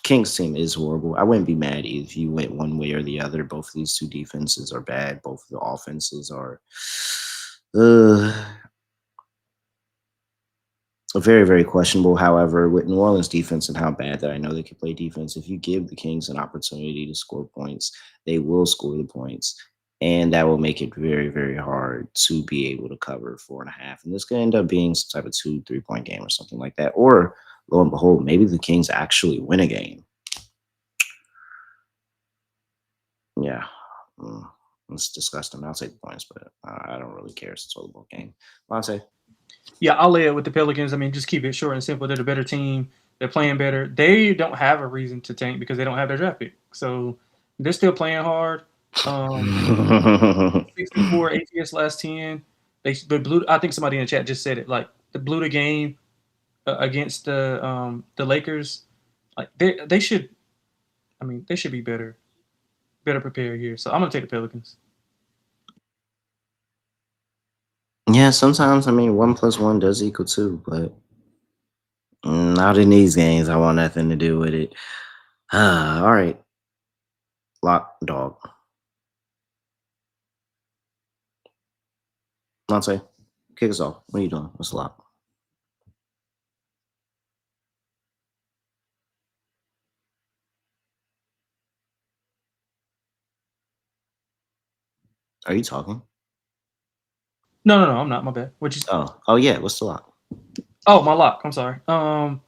Kings team is horrible. I wouldn't be mad if you went one way or the other. Both of these two defenses are bad. Both of the offenses are very, very questionable. However, with New Orleans defense and how bad that I know they can play defense, if you give the Kings an opportunity to score points, they will score the points. And that will make it very, very hard to be able to cover 4.5. And this could end up being some type of 2-3 point game or something like that. Or lo and behold, maybe the Kings actually win a game. Yeah. It's disgusting. I'll take the points, but I don't really care. It's a toilet bowl game. Lonte? Yeah, I'll lay it with the Pelicans. I mean, just keep it short and simple. They're the better team. They're playing better. They don't have a reason to tank because they don't have their draft pick. So they're still playing hard. 64 ATS last 10. They blew. I think somebody in the chat just said it. Like they blew the game against the Lakers. Like they should. I mean, they should be better prepared here. So I'm gonna take the Pelicans. Yeah, sometimes 1 + 1 does equal 2, but not in these games. I want nothing to do with it. All right, lock dog. Lonte, kick us off. What are you doing? What's the lock? Are you talking? No, I'm not. My bad. What you? Oh yeah. What's the lock? Oh, my lock. I'm sorry. I'm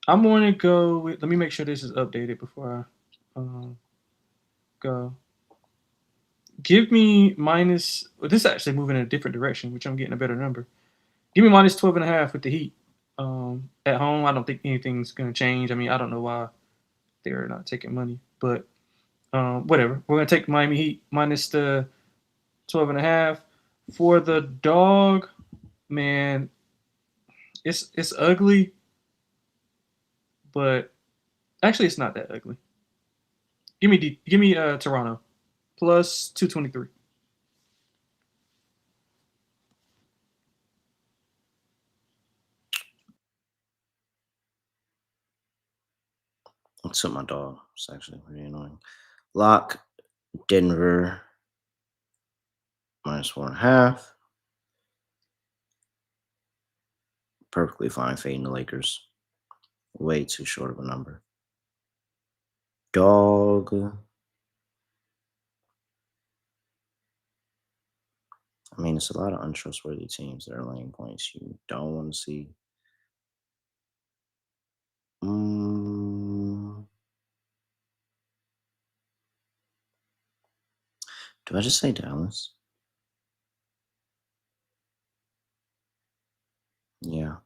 going to go with. Let me make sure this is updated before I go. Give me minus. Well, this is actually moving in a different direction, which I'm getting a better number. Give me minus 12.5 with the Heat. At home, I don't think anything's going to change. I mean, I don't know why they're not taking money, but whatever. We're going to take Miami Heat minus the 12.5. For the dog, man, it's ugly, but actually it's not that ugly. Give me Toronto plus 223. What's up, my dog? It's actually pretty annoying. Lock, Denver, -1.5. Perfectly fine fading the Lakers. Way too short of a number. Dog. I mean, it's a lot of untrustworthy teams that are laying points you don't want to see. Mm, do I just say Dallas? Yeah.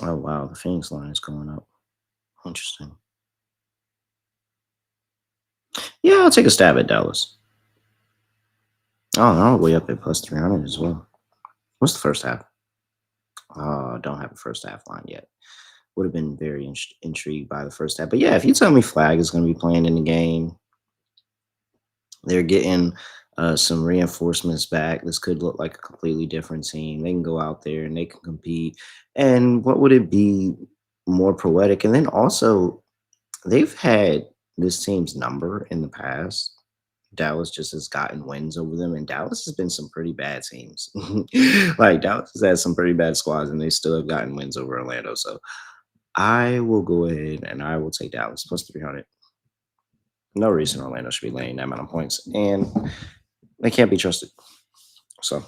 Oh, wow. The Phoenix line is going up. Interesting. Yeah, I'll take a stab at Dallas. Oh, they're all the way up at +300 as well. What's the first half? Don't have a first half line yet. Would have been very intrigued by the first half. But yeah, if you tell me Flag is going to be playing in the game, they're getting some reinforcements back. This could look like a completely different team. They can go out there and they can compete. And what would it be more poetic? And then also, they've had this team's number in the past. Dallas just has gotten wins over them, and Dallas has been some pretty bad teams. Like Dallas has had some pretty bad squads, and they still have gotten wins over Orlando. So I will go ahead and I will take Dallas +300. No reason Orlando should be laying that amount of points, and they can't be trusted. So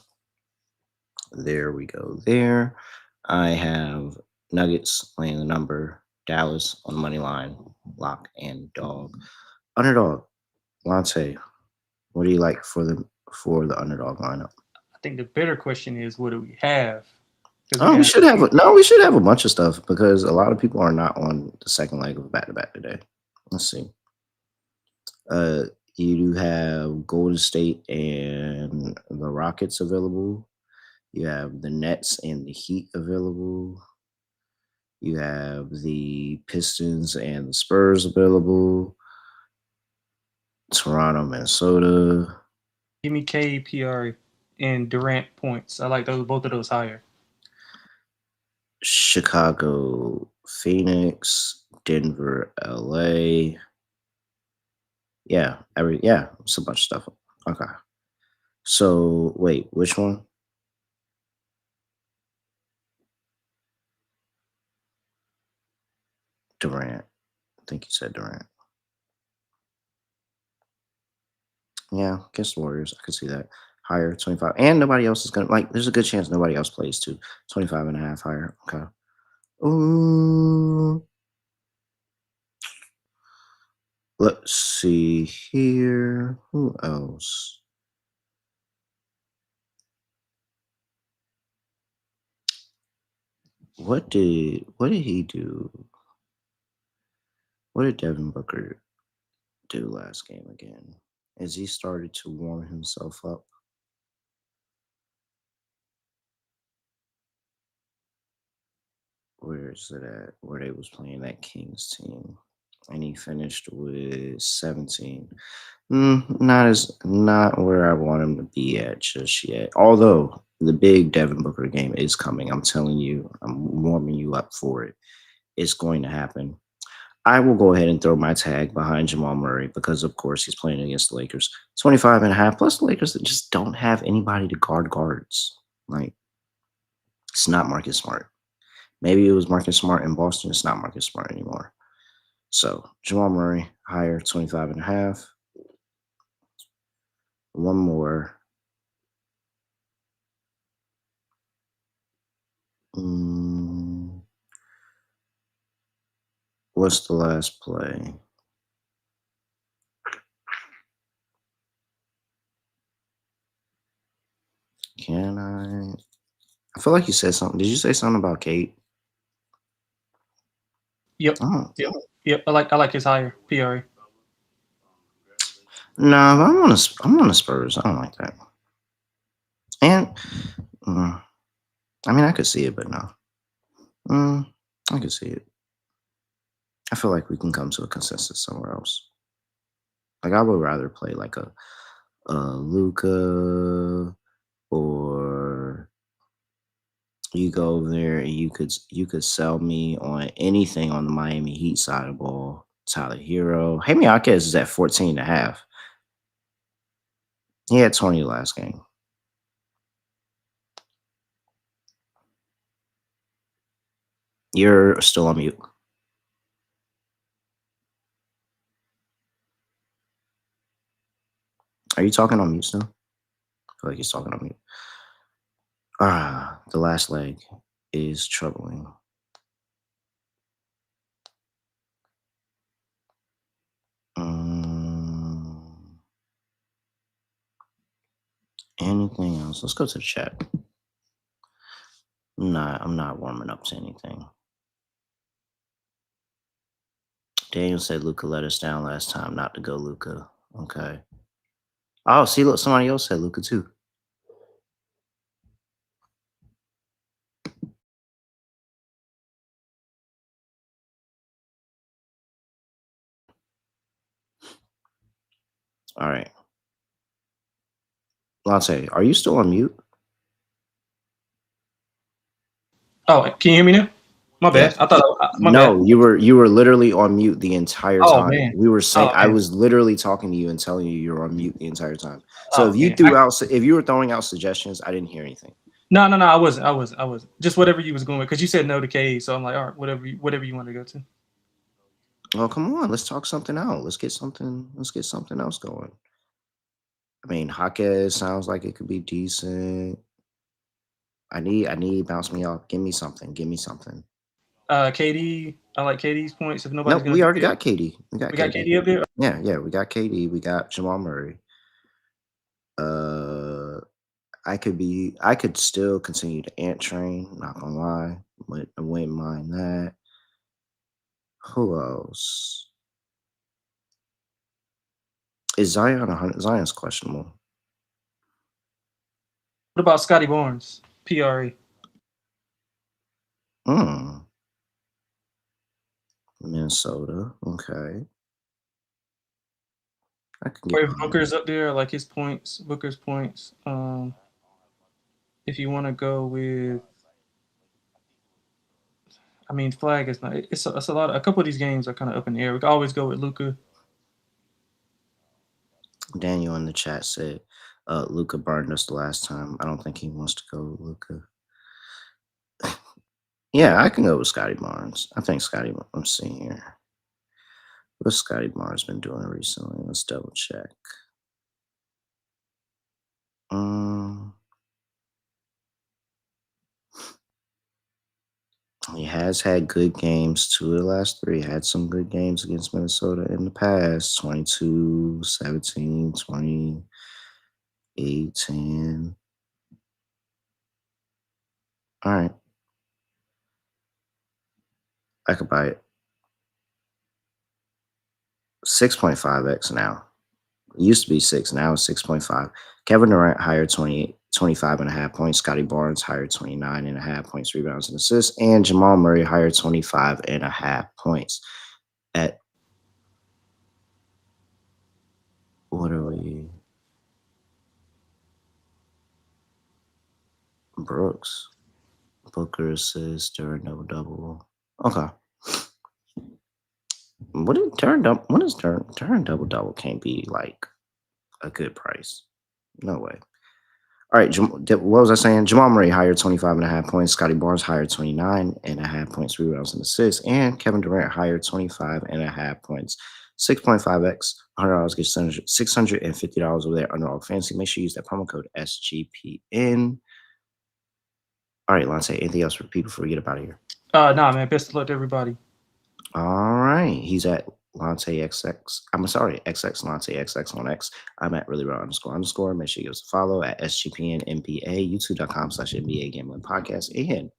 there we go. There, I have Nuggets laying the number, Dallas on the money line, lock and dog, underdog. Lonte, what do you like for the underdog lineup? I think the better question is, what do we have? Because we Oh, we have should have we should have a bunch of stuff because a lot of people are not on the second leg of back to back today. Let's see. Uh, you do have Golden State and the Rockets available. You have the Nets and the Heat available. You have the Pistons and the Spurs available. Toronto, Minnesota. give me KPR and Durant points. I like those both of those higher. Chicago, Phoenix, Denver, LA. Yeah, it's a bunch of stuff. Okay. So wait, which one? Durant. I think you said Durant. Yeah, against the Warriors. I could see that. Higher, 25. And nobody else is gonna like there's a good chance nobody else plays too. 25.5 higher. Okay. Ooh. Let's see here. Who else? What did he do? What did Devin Booker do last game again? As he started to warm himself up. Where is it at? Where they was playing that Kings team. And he finished with 17. Not where I want him to be at just yet. Although the big Devin Booker game is coming. I'm telling you, I'm warming you up for it. It's going to happen. I will go ahead and throw my tag behind Jamal Murray because, of course, he's playing against the Lakers. 25.5. Plus, the Lakers that just don't have anybody to guard guards. Like, it's not Marcus Smart. Maybe it was Marcus Smart in Boston. It's not Marcus Smart anymore. So, Jamal Murray, higher, 25.5. One more. Mm, what's the last play? Can I? I feel like you said something. Did you say something about Kate? Yep. Oh, Yep. I like his higher PRA. no, I'm on the Spurs. I don't like that. And I mean, I could see it, but no. I could see it. I feel like we can come to a consensus somewhere else. Like I would rather play like a Luca or You go over there and you could sell me on anything on the Miami Heat side of the ball. Tyler Hero. Jaime Jaquez is at 14.5. He had 20 last game. You're still on mute. Are you talking on mute still? I feel like he's talking on mute. The last leg is troubling. Anything else? Let's go to the chat. I'm not warming up to anything. Daniel said Luca let us down last time, not to go Luca. Okay. Oh, see, look, somebody else said Luca too. All right. Lonte, are you still on mute? Oh, can you hear me now? My bad. Yes. I thought my No, bad. you were literally on mute the entire Oh time. man. We were saying Oh I man. was literally talking to you and telling you you're on mute the entire time. So Oh, if you man. if you were throwing out suggestions, I didn't hear anything. No. I wasn't. Just whatever you was going with, because you said no to K. So I'm like, all right, whatever you want to go to. Oh, come on, let's talk something out. Let's get something else going. I mean, Jaquez sounds like it could be decent. I need bounce me off. Give me something. KD. I like KD's points. If nobody's Nope, gonna we do already it, got KD. We got we got KD. KD up there. Yeah, we got KD. We got Jamal Murray. I could still continue the ant train, not gonna lie. But I wouldn't mind that. Who else? Is Zion 100? Zion's questionable. What about Scotty Barnes? PRE. Minnesota. Okay. I can Or get if behind Booker's that. up there, I like his points. Booker's points. If you want to go with, I mean, Flag is not. It's a lot. A couple of these games are kind of up in the air. We can always go with Luka. Daniel in the chat said Luca burned us the last time. I don't think he wants to go with Luca. Yeah, I can go with Scotty Barnes. I think I'm seeing here. What's Scotty Barnes been doing recently? Let's double check. He has had good games. 2 of the last 3 had some good games against Minnesota in the past. 22, 17, 20, 18. All right. I could buy it. 6.5x now. It used to be 6. Now it's 6.5. Kevin Durant hired 25.5 points. Scotty Barnes hired 29.5 points, rebounds, and assists. And Jamal Murray hired 25.5 points. At what are we? Brooks. Booker assists during double. Okay. What is turn double can't be like a good price. No way. All right, what was I saying? Jamal Murray hired 25.5 points. Scotty Barnes hired 29.5 points, rebounds, and assists. And Kevin Durant hired 25.5 points. 6.5x, $100 gets $650 over there, Underdog Fantasy. Make sure you use that promo code SGPN. All right, Lance, anything else for people before we get up out of here? Nah, man. Best of luck to everybody. All right. He's at Lonte XX. I'm sorry, XX Lonte XX on X. I'm at really raw __. Make sure you give us a follow at SGPN NBA, youtube.com/NBA Gambling Podcast. And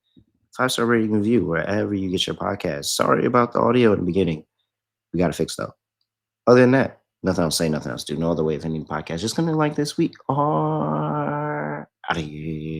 5-star rating and review wherever you get your podcast. Sorry about the audio in the beginning. We got to fix though. Other than that, nothing else to say, nothing else to do. No other way of ending the podcast. Just gonna like this week. Or out of here.